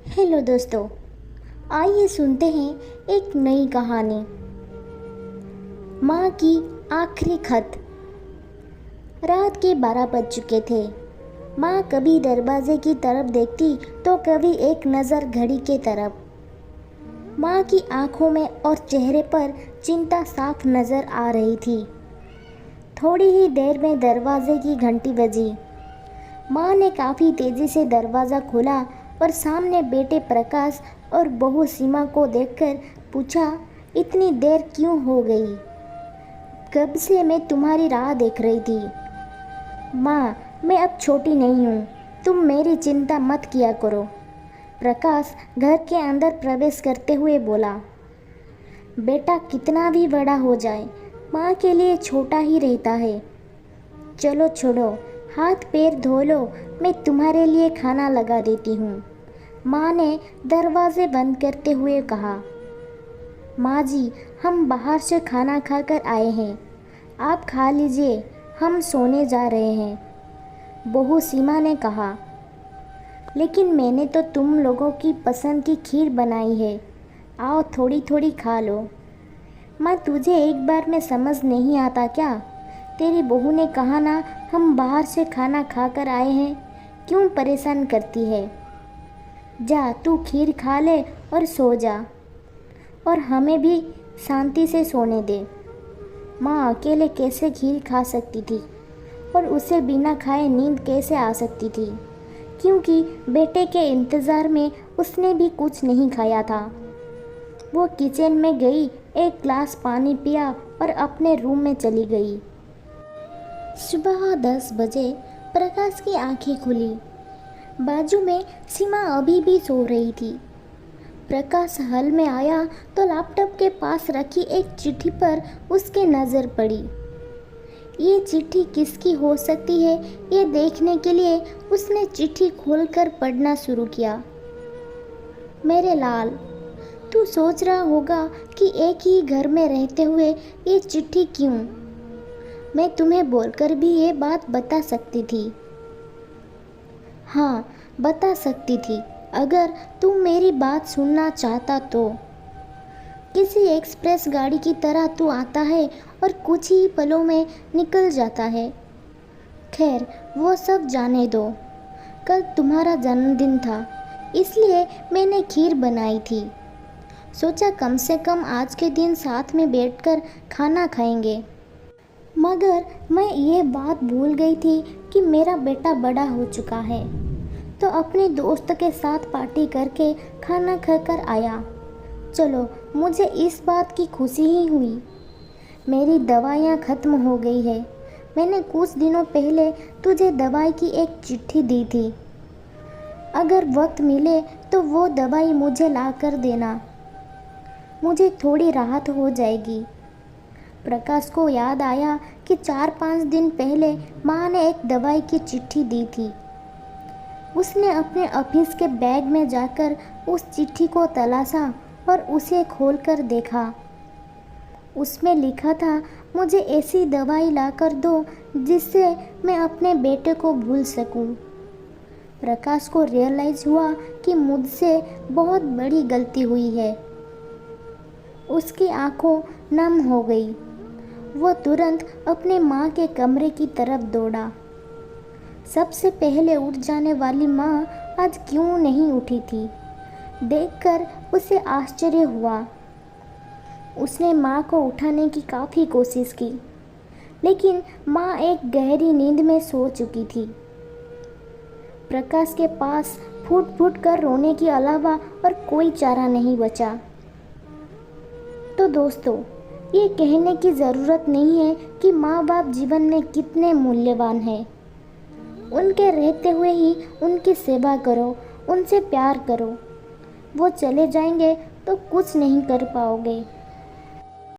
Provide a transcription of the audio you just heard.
Hello दोस्तों, आइए सुनते हैं एक नई कहानी। माँ की आखिरी खत। रात के 12 बज चुके थे। माँ कभी दरवाजे की तरफ देखती तो कभी एक नज़र घड़ी के तरफ। माँ की आंखों में और चेहरे पर चिंता साफ नज़र आ रही थी। थोड़ी ही देर में दरवाजे की घंटी बजी। माँ ने काफ़ी तेज़ी से दरवाज़ा खोला और सामने बेटे प्रकाश और बहू सीमा को देखकर पूछा, इतनी देर क्यों हो गई? कब से मैं तुम्हारी राह देख रही थी। माँ, मैं अब छोटी नहीं हूँ, तुम मेरी चिंता मत किया करो। प्रकाश घर के अंदर प्रवेश करते हुए बोला। बेटा कितना भी बड़ा हो जाए, माँ के लिए छोटा ही रहता है। चलो छोड़ो, हाथ पैर धो लो, मैं तुम्हारे लिए खाना लगा देती हूँ। माँ ने दरवाजे बंद करते हुए कहा। माँ जी, हम बाहर से खाना खाकर आए हैं, आप खा लीजिए, हम सोने जा रहे हैं। बहू सीमा ने कहा। लेकिन मैंने तो तुम लोगों की पसंद की खीर बनाई है, आओ थोड़ी थोड़ी खा लो। माँ, तुझे एक बार में समझ नहीं आता क्या? तेरी बहू ने कहा ना, हम बाहर से खाना खाकर आए हैं, क्यों परेशान करती है? जा तू खीर खा ले और सो जा, और हमें भी शांति से सोने दे। माँ अकेले कैसे खीर खा सकती थी और उसे बिना खाए नींद कैसे आ सकती थी, क्योंकि बेटे के इंतज़ार में उसने भी कुछ नहीं खाया था। वो किचन में गई, एक ग्लास पानी पिया और अपने रूम में चली गई। सुबह 10 बजे प्रकाश की आंखें खुली। बाजू में सीमा अभी भी सो रही थी। प्रकाश हॉल में आया तो लैपटॉप के पास रखी एक चिट्ठी पर उसकी नज़र पड़ी। ये चिट्ठी किसकी हो सकती है, ये देखने के लिए उसने चिट्ठी खोलकर पढ़ना शुरू किया। मेरे लाल, तू सोच रहा होगा कि एक ही घर में रहते हुए ये चिट्ठी क्यों? मैं तुम्हें बोलकर भी ये बात बता सकती थी। हाँ, बता सकती थी, अगर तू मेरी बात सुनना चाहता तो। किसी एक्सप्रेस गाड़ी की तरह तू आता है और कुछ ही पलों में निकल जाता है। खैर, वो सब जाने दो। कल तुम्हारा जन्मदिन था, इसलिए मैंने खीर बनाई थी। सोचा कम से कम आज के दिन साथ में बैठकर खाना खाएंगे। मगर मैं ये बात भूल गई थी कि मेरा बेटा बड़ा हो चुका है, तो अपने दोस्त के साथ पार्टी करके खाना खाकर आया। चलो, मुझे इस बात की खुशी ही हुई। मेरी दवाइयाँ ख़त्म हो गई है। मैंने कुछ दिनों पहले तुझे दवाई की एक चिट्ठी दी थी। अगर वक्त मिले तो वो दवाई मुझे ला कर देना, मुझे थोड़ी राहत हो जाएगी। प्रकाश को याद आया कि 4-5 दिन पहले माँ ने एक दवाई की चिट्ठी दी थी। उसने अपने ऑफिस के बैग में जाकर उस चिट्ठी को तलाशा और उसे खोलकर देखा। उसमें लिखा था, मुझे ऐसी दवाई लाकर दो जिससे मैं अपने बेटे को भूल सकूं। प्रकाश को रियलाइज़ हुआ कि मुझसे बहुत बड़ी गलती हुई है। उसकी आंखों नम हो गई। वो तुरंत अपने माँ के कमरे की तरफ दौड़ा। सबसे पहले उठ जाने वाली माँ आज क्यों नहीं उठी थी, देखकर उसे आश्चर्य हुआ। उसने माँ को उठाने की काफ़ी कोशिश की, लेकिन माँ एक गहरी नींद में सो चुकी थी। प्रकाश के पास फूट फूट कर रोने के अलावा और कोई चारा नहीं बचा। तो दोस्तों, ये कहने की ज़रूरत नहीं है कि माँ बाप जीवन में कितने मूल्यवान हैं। उनके रहते हुए ही उनकी सेवा करो, उनसे प्यार करो। वो चले जाएंगे तो कुछ नहीं कर पाओगे।